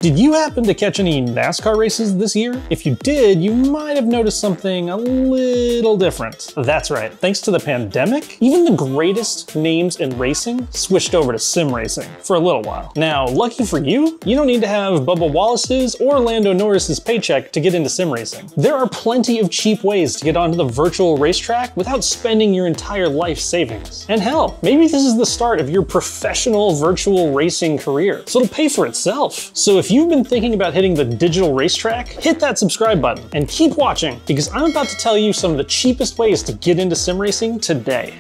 Did you happen to catch any NASCAR races this year? If you did, you might have noticed something a little different. That's right, thanks to the pandemic, even the greatest names in racing switched over to sim racing for a little while. Now, lucky for you, you don't need to have Bubba Wallace's or Lando Norris's paycheck to get into sim racing. There are plenty of cheap ways to get onto the virtual racetrack without spending your entire life savings. And hell, maybe this is the start of your professional virtual racing career, so it'll pay for itself. So if you've been thinking about hitting the digital racetrack, hit that subscribe button and keep watching, because I'm about to tell you some of the cheapest ways to get into sim racing today.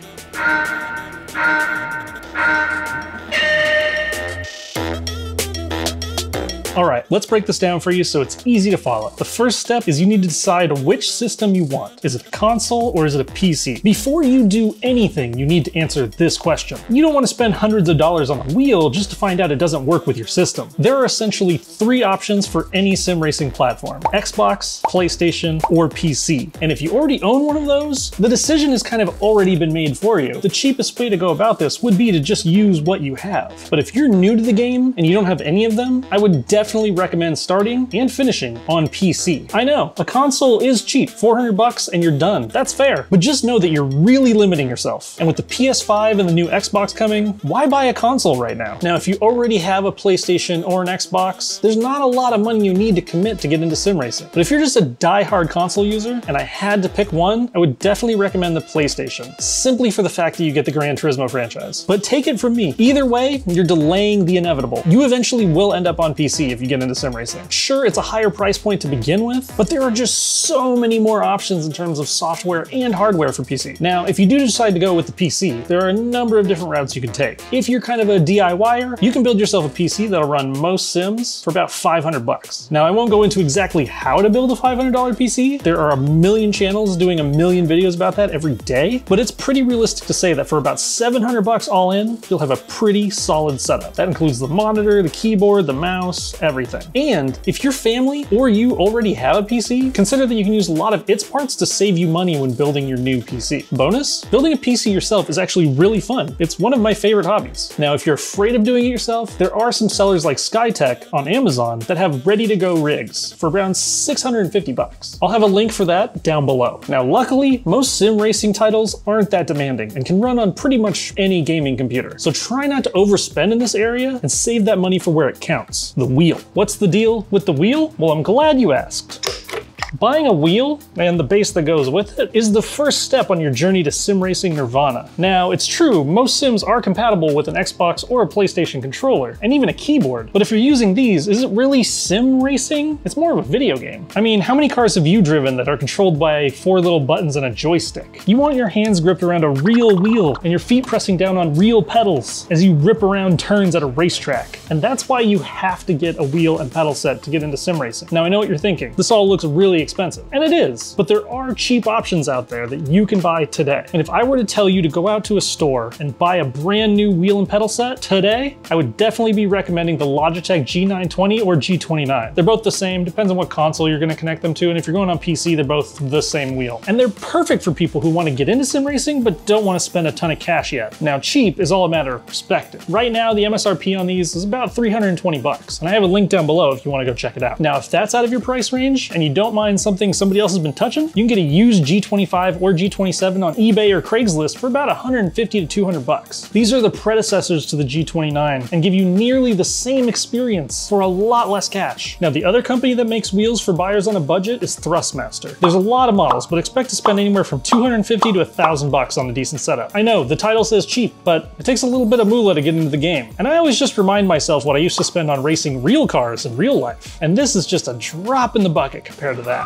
All right, let's break this down for you so it's easy to follow. The first step is you need to decide which system you want. Is it a console or is it a PC? Before you do anything, you need to answer this question. You don't want to spend hundreds of dollars on a wheel just to find out it doesn't work with your system. There are essentially three options for any sim racing platform: Xbox, PlayStation, or PC. And if you already own one of those, the decision has kind of already been made for you. The cheapest way to go about this would be to just use what you have. But if you're new to the game and you don't have any of them, I would definitely recommend starting and finishing on PC. I know, a console is cheap, 400 bucks and you're done. That's fair, but just know that you're really limiting yourself. And with the PS5 and the new Xbox coming, why buy a console right now? Now, if you already have a PlayStation or an Xbox, there's not a lot of money you need to commit to get into sim racing. But if you're just a die-hard console user and I had to pick one, I would definitely recommend the PlayStation, simply for the fact that you get the Gran Turismo franchise. But take it from me, either way, you're delaying the inevitable. You eventually will end up on PC if you get into sim racing. Sure, it's a higher price point to begin with, but there are just so many more options in terms of software and hardware for PC. Now, if you do decide to go with the PC, there are a number of different routes you can take. If you're kind of a DIYer, you can build yourself a PC that'll run most sims for about 500 bucks. Now, I won't go into exactly how to build a $500 PC. There are a million channels doing a million videos about that every day, but it's pretty realistic to say that for about 700 bucks all in, you'll have a pretty solid setup. That includes the monitor, the keyboard, the mouse, everything. And if your family or you already have a PC, consider that you can use a lot of its parts to save you money when building your new PC. Bonus, building a PC yourself is actually really fun. It's one of my favorite hobbies. Now, if you're afraid of doing it yourself, there are some sellers like Skytech on Amazon that have ready-to-go rigs for around 650 bucks. I'll have a link for that down below. Now, luckily, most sim racing titles aren't that demanding and can run on pretty much any gaming computer. So try not to overspend in this area and save that money for where it counts: the wheel. What's the deal with the wheel? Well, I'm glad you asked. Buying a wheel and the base that goes with it is the first step on your journey to sim racing nirvana. Now, it's true, most sims are compatible with an Xbox or a PlayStation controller, and even a keyboard. But if you're using these, is it really sim racing? It's more of a video game. I mean, how many cars have you driven that are controlled by 4 little buttons and a joystick? You want your hands gripped around a real wheel and your feet pressing down on real pedals as you rip around turns at a racetrack. And that's why you have to get a wheel and pedal set to get into sim racing. Now, I know what you're thinking. This all looks really expensive, and it is, but there are cheap options out there that you can buy today. And if I were to tell you to go out to a store and buy a brand new wheel and pedal set today, I would definitely be recommending the Logitech G920 or G29. They're both the same, depends on what console you're going to connect them to, and if you're going on PC, they're both the same wheel. And they're perfect for people who want to get into sim racing but don't want to spend a ton of cash yet. Now, cheap is all a matter of perspective. Right now, the MSRP on these is about 320 bucks, and I have a link down below if you want to go check it out. Now, if that's out of your price range and you don't mind something somebody else has been touching, you can get a used G25 or G27 on eBay or Craigslist for about 150 to 200 bucks. These are the predecessors to the G29 and give you nearly the same experience for a lot less cash. Now, the other company that makes wheels for buyers on a budget is Thrustmaster. There's a lot of models, but expect to spend anywhere from 250 to 1,000 bucks on a decent setup. I know, the title says cheap, but it takes a little bit of moolah to get into the game. And I always just remind myself what I used to spend on racing real cars in real life. And this is just a drop in the bucket compared to that.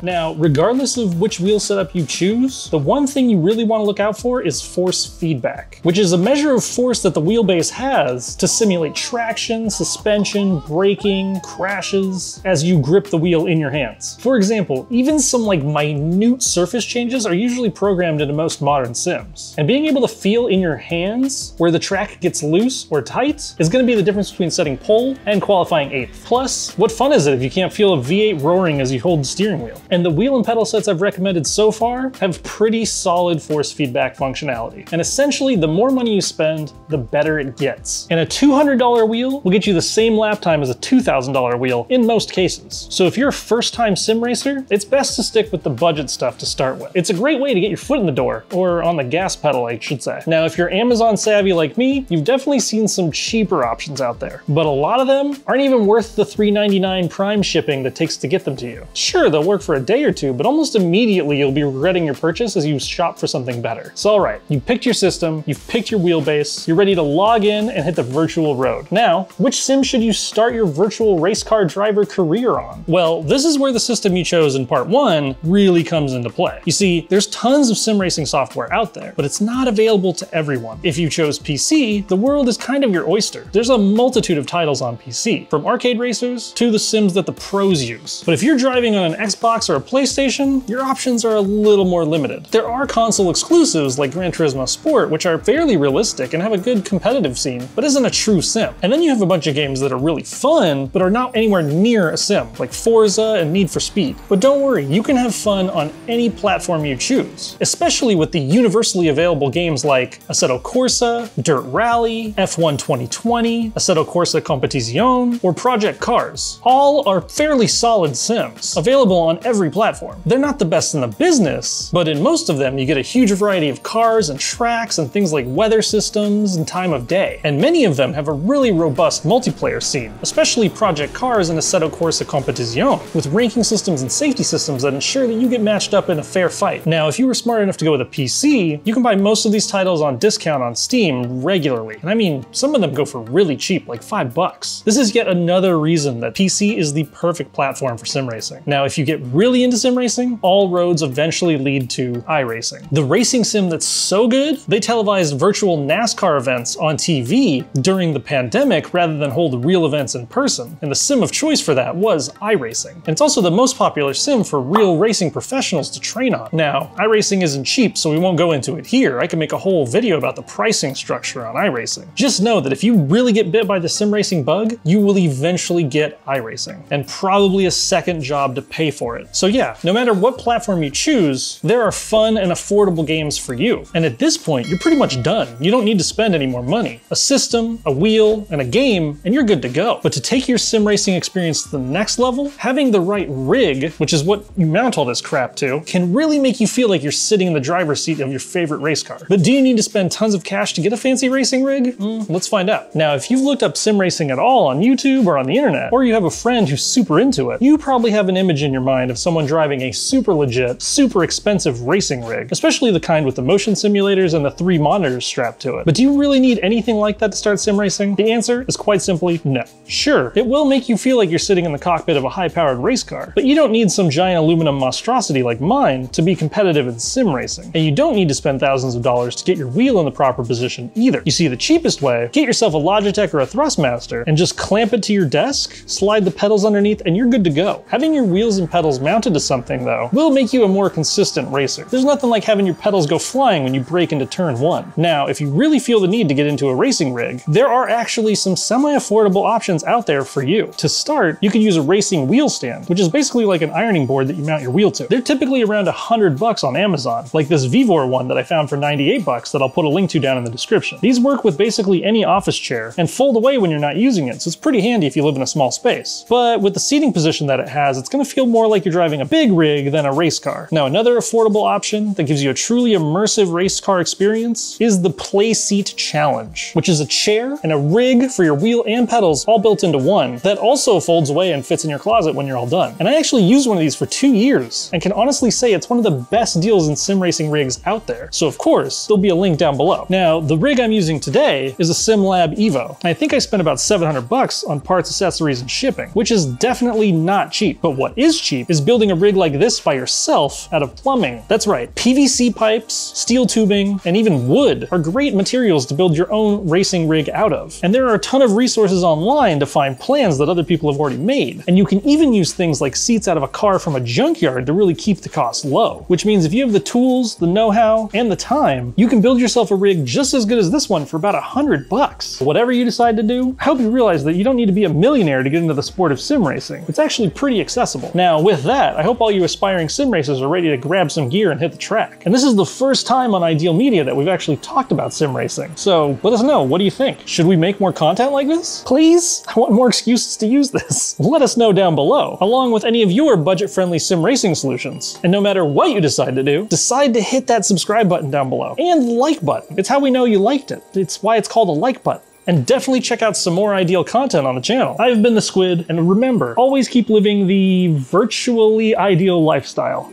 Now, regardless of which wheel setup you choose, the one thing you really want to look out for is force feedback, which is a measure of force that the wheelbase has to simulate traction, suspension, braking, crashes as you grip the wheel in your hands. For example, even some minute surface changes are usually programmed into most modern sims. And being able to feel in your hands where the track gets loose or tight is going to be the difference between setting pole and qualifying 8th. Plus, what fun is it if you can't feel a V8 roaring as you hold the steering wheel? and the wheel and pedal sets I've recommended so far have pretty solid force feedback functionality. And essentially, the more money you spend, the better it gets. And a $200 wheel will get you the same lap time as a $2,000 wheel in most cases. So if you're a first-time sim racer, it's best to stick with the budget stuff to start with. It's a great way to get your foot in the door, or on the gas pedal, I should say. Now, if you're Amazon savvy like me, you've definitely seen some cheaper options out there, but a lot of them aren't even worth the $3.99 Prime shipping that takes to get them to you. Sure, they'll work for a day or two, but almost immediately you'll be regretting your purchase as you shop for something better. So all right, you picked your system, you've picked your wheelbase, you're ready to log in and hit the virtual road. Now, which sim should you start your virtual race car driver career on? Well, this is where the system you chose in part 1 really comes into play. You see, there's tons of sim racing software out there, but it's not available to everyone. If you chose PC, the world is kind of your oyster. There's a multitude of titles on PC, from arcade racers to the sims that the pros use. But if you're driving on an Xbox or a PlayStation, your options are a little more limited. There are console exclusives like Gran Turismo Sport, which are fairly realistic and have a good competitive scene, but isn't a true sim. And then you have a bunch of games that are really fun, but are not anywhere near a sim, like Forza and Need for Speed. But don't worry, you can have fun on any platform you choose, especially with the universally available games like Assetto Corsa, Dirt Rally, F1 2020, Assetto Corsa Competizione, or Project Cars. All are fairly solid sims, available on every platform. They're not the best in the business, but in most of them you get a huge variety of cars and tracks and things like weather systems and time of day. And many of them have a really robust multiplayer scene, especially Project Cars and Assetto Corsa Competizione, with ranking systems and safety systems that ensure that you get matched up in a fair fight. Now, if you were smart enough to go with a PC, you can buy most of these titles on discount on Steam regularly. And I mean, some of them go for really cheap, like $5. This is yet another reason that PC is the perfect platform for sim racing. Now, if you get really into sim racing, all roads eventually lead to iRacing. The racing sim that's so good, they televised virtual NASCAR events on TV during the pandemic rather than hold real events in person. And the sim of choice for that was iRacing. And it's also the most popular sim for real racing professionals to train on. Now, iRacing isn't cheap, so we won't go into it here. I can make a whole video about the pricing structure on iRacing. Just know that if you really get bit by the sim racing bug, you will eventually get iRacing, and probably a second job to pay for it. So yeah, no matter what platform you choose, there are fun and affordable games for you. And at this point, you're pretty much done. You don't need to spend any more money. A system, a wheel, and a game, and you're good to go. But to take your sim racing experience to the next level, having the right rig, which is what you mount all this crap to, can really make you feel like you're sitting in the driver's seat of your favorite race car. But do you need to spend tons of cash to get a fancy racing rig? Let's find out. Now, if you've looked up sim racing at all on YouTube or on the internet, or you have a friend who's super into it, you probably have an image in your mind of someone driving a super legit, super expensive racing rig, especially the kind with the motion simulators and the 3 monitors strapped to it. But do you really need anything like that to start sim racing? The answer is quite simply no. Sure, it will make you feel like you're sitting in the cockpit of a high-powered race car, but you don't need some giant aluminum monstrosity like mine to be competitive in sim racing. And you don't need to spend thousands of dollars to get your wheel in the proper position either. You see, the cheapest way, get yourself a Logitech or a Thrustmaster and just clamp it to your desk, slide the pedals underneath, and you're good to go. Having your wheels and pedals mounted to something, though, will make you a more consistent racer. There's nothing like having your pedals go flying when you brake into turn 1. Now, if you really feel the need to get into a racing rig, there are actually some semi-affordable options out there for you. To start, you could use a racing wheel stand, which is basically like an ironing board that you mount your wheel to. They're typically around $100 on Amazon, like this Vivor one that I found for $98 that I'll put a link to down in the description. These work with basically any office chair and fold away when you're not using it, so it's pretty handy if you live in a small space. But with the seating position that it has, it's gonna feel more like you're driving a big rig than a race car. Now, another affordable option that gives you a truly immersive race car experience is the Play Seat Challenge, which is a chair and a rig for your wheel and pedals all built into one that also folds away and fits in your closet when you're all done. And I actually used one of these for 2 years and can honestly say it's one of the best deals in sim racing rigs out there. So of course, there'll be a link down below. Now, the rig I'm using today is a SimLab Evo. I think I spent about $700 on parts, accessories, and shipping, which is definitely not cheap. But what is cheap is building a rig like this by yourself out of plumbing. That's right, PVC pipes, steel tubing, and even wood are great materials to build your own racing rig out of. And there are a ton of resources online to find plans that other people have already made. And you can even use things like seats out of a car from a junkyard to really keep the cost low. Which means if you have the tools, the know-how, and the time, you can build yourself a rig just as good as this one for about $100. Whatever you decide to do, I hope you realize that you don't need to be a millionaire to get into the sport of sim racing. It's actually pretty accessible. Now, with that, that, I hope all you aspiring sim racers are ready to grab some gear and hit the track. And this is the first time on Ideal Media that we've actually talked about sim racing. So let us know, what do you think? Should we make more content like this? Please? I want more excuses to use this. Let us know down below, along with any of your budget-friendly sim racing solutions. And no matter what you decide to do, decide to hit that subscribe button down below. And the like button. It's how we know you liked it. It's why it's called a like button. And definitely check out some more Ideal content on the channel. I've been the Squid, and remember, always keep living the virtually ideal lifestyle.